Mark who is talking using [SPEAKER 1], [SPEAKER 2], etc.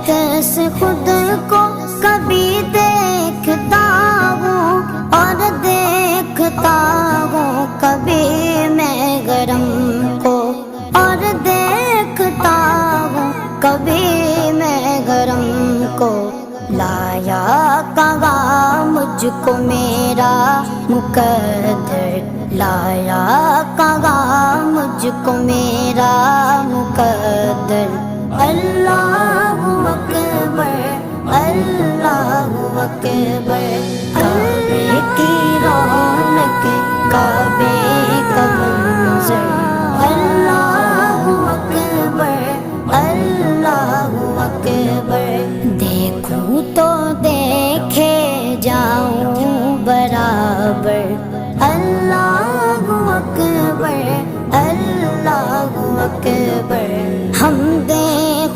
[SPEAKER 1] कैसे खुद को कभी देखता हूँ और देखता हूँ कभी मैं गरम को, और देखता हूँ कभी मैं गरम को। लाया कहाँ मुझको मेरा मुकद्दर, लाया कहाँ मुझको मेरा मुकद्दर। अल्लाहु अकबर, अल्लाहु अकबर। काबे की रौनक, काबे का मंज़र। अल्लाहु अकबर, अल्लाहु अकबर। देखूं तो देखे जाऊं बराबर,